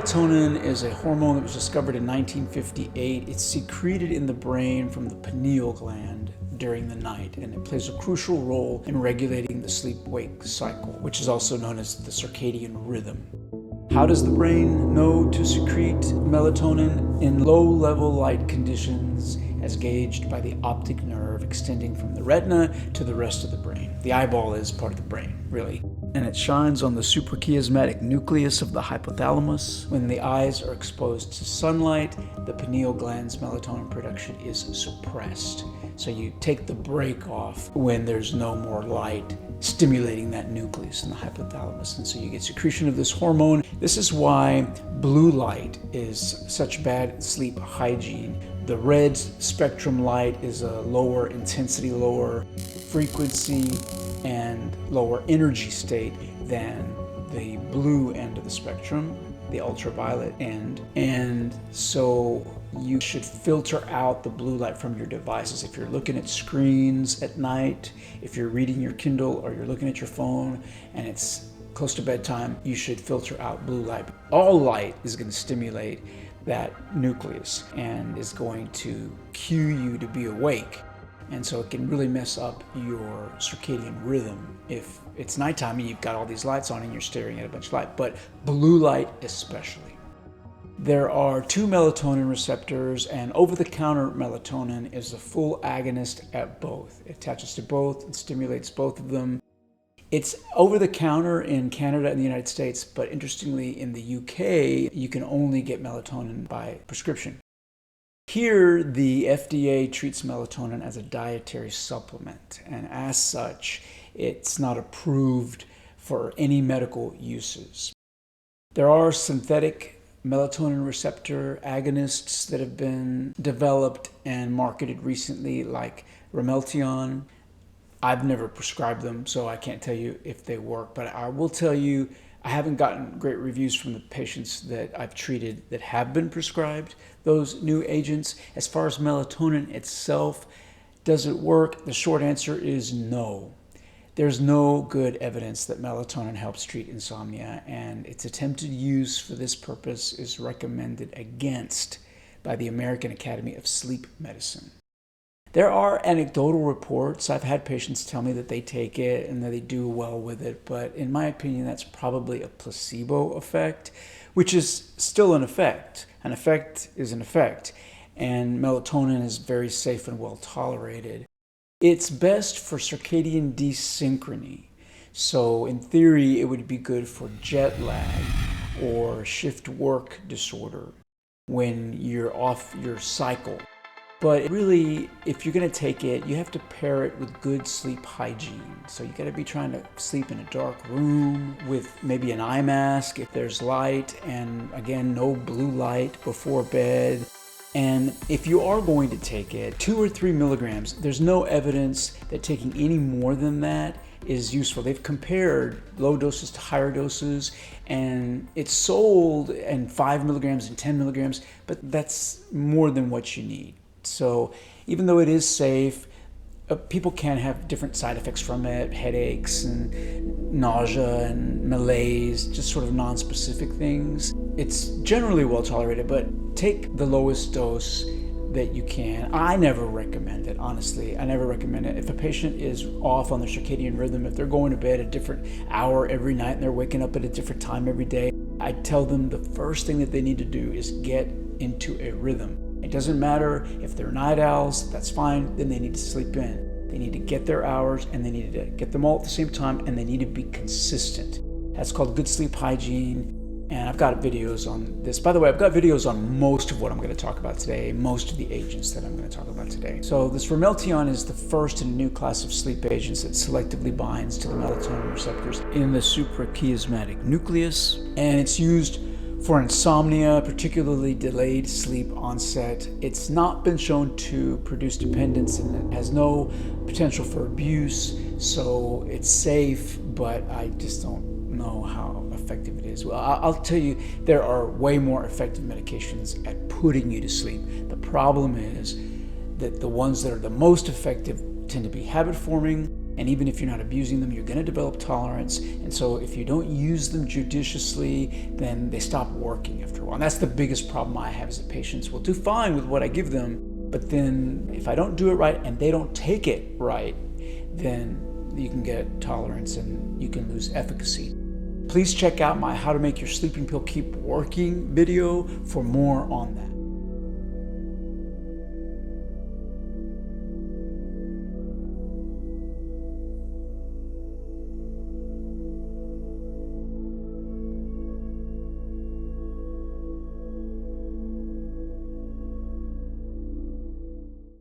Melatonin is a hormone that was discovered in 1958. It's secreted in the brain from the pineal gland during the night, and it plays a crucial role in regulating the sleep-wake cycle, which is also known as the circadian rhythm. How does the brain know to secrete melatonin? In low-level light conditions, as gauged by the optic nerve extending from the retina to the rest of the brain. The eyeball is part of the brain, really. And it shines on the suprachiasmatic nucleus of the hypothalamus. When the eyes are exposed to sunlight, the pineal gland's melatonin production is suppressed. So you take the brake off when there's no more light stimulating that nucleus in the hypothalamus. And so you get secretion of this hormone. This is why blue light is such bad sleep hygiene. The red spectrum light is a lower intensity, lower frequency, and lower energy state than the blue end of the spectrum, the ultraviolet end. And so you should filter out the blue light from your devices. If you're looking at screens at night, if you're reading your Kindle or you're looking at your phone and it's close to bedtime, you should filter out blue light. All light is going to stimulate that nucleus and is going to cue you to be awake. And so it can really mess up your circadian rhythm if it's nighttime and you've got all these lights on and you're staring at a bunch of light, but blue light especially. There are two melatonin receptors, and over-the-counter melatonin is a full agonist at both. It attaches to both and stimulates both of them. It's over-the-counter in Canada and the United States, but interestingly in the UK, you can only get melatonin by prescription. Here, the FDA treats melatonin as a dietary supplement, and as such, it's not approved for any medical uses. There are synthetic melatonin receptor agonists that have been developed and marketed recently, like Ramelteon. I've never prescribed them, so I can't tell you if they work, but I will tell you I haven't gotten great reviews from the patients that I've treated that have been prescribed those new agents. As far as melatonin itself, does it work? The short answer is no. There's no good evidence that melatonin helps treat insomnia, and its attempted use for this purpose is recommended against by the American Academy of Sleep Medicine. There are anecdotal reports. I've had patients tell me that they take it and that they do well with it, but in my opinion, that's probably a placebo effect, which is still an effect. An effect is an effect, and melatonin is very safe and well tolerated. It's best for circadian desynchrony. So in theory, it would be good for jet lag or shift work disorder when you're off your cycle. But really, if you're going to take it, you have to pair it with good sleep hygiene. So you got to be trying to sleep in a dark room with maybe an eye mask if there's light, and again, no blue light before bed. And if you are going to take it, 2 or 3 milligrams, there's no evidence that taking any more than that is useful. They've compared low doses to higher doses, and it's sold in 5 milligrams and 10 milligrams, but that's more than what you need. So even though it is safe, people can have different side effects from it, headaches and nausea and malaise, just sort of non-specific things. It's generally well tolerated, but take the lowest dose that you can. I never recommend it, honestly. I never recommend it. If a patient is off on their circadian rhythm, if they're going to bed at a different hour every night and they're waking up at a different time every day, I tell them the first thing that they need to do is get into a rhythm. It doesn't matter if they're night owls, that's fine, then they need to sleep in. They need to get their hours, and they need to get them all at the same time, and they need to be consistent. That's called good sleep hygiene, and I've got videos on this. By the way, I've got videos on most of what I'm going to talk about today, most of the agents that I'm going to talk about today. So this Ramelteon is the first in a new class of sleep agents that selectively binds to the melatonin receptors in the suprachiasmatic nucleus, and it's used for insomnia, particularly delayed sleep onset. It's not been shown to produce dependence, and it has no potential for abuse, so it's safe, but I just don't know how effective it is. Well, I'll tell you, there are way more effective medications at putting you to sleep. The problem is that the ones that are the most effective tend to be habit forming, And even if you're not abusing them, you're going to develop tolerance. And so if you don't use them judiciously, then they stop working after a while. And that's the biggest problem I have, is that patients will do fine with what I give them, but then if I don't do it right and they don't take it right, then you can get tolerance and you can lose efficacy. Please check out my How to Make Your Sleeping Pill Keep Working video for more on that.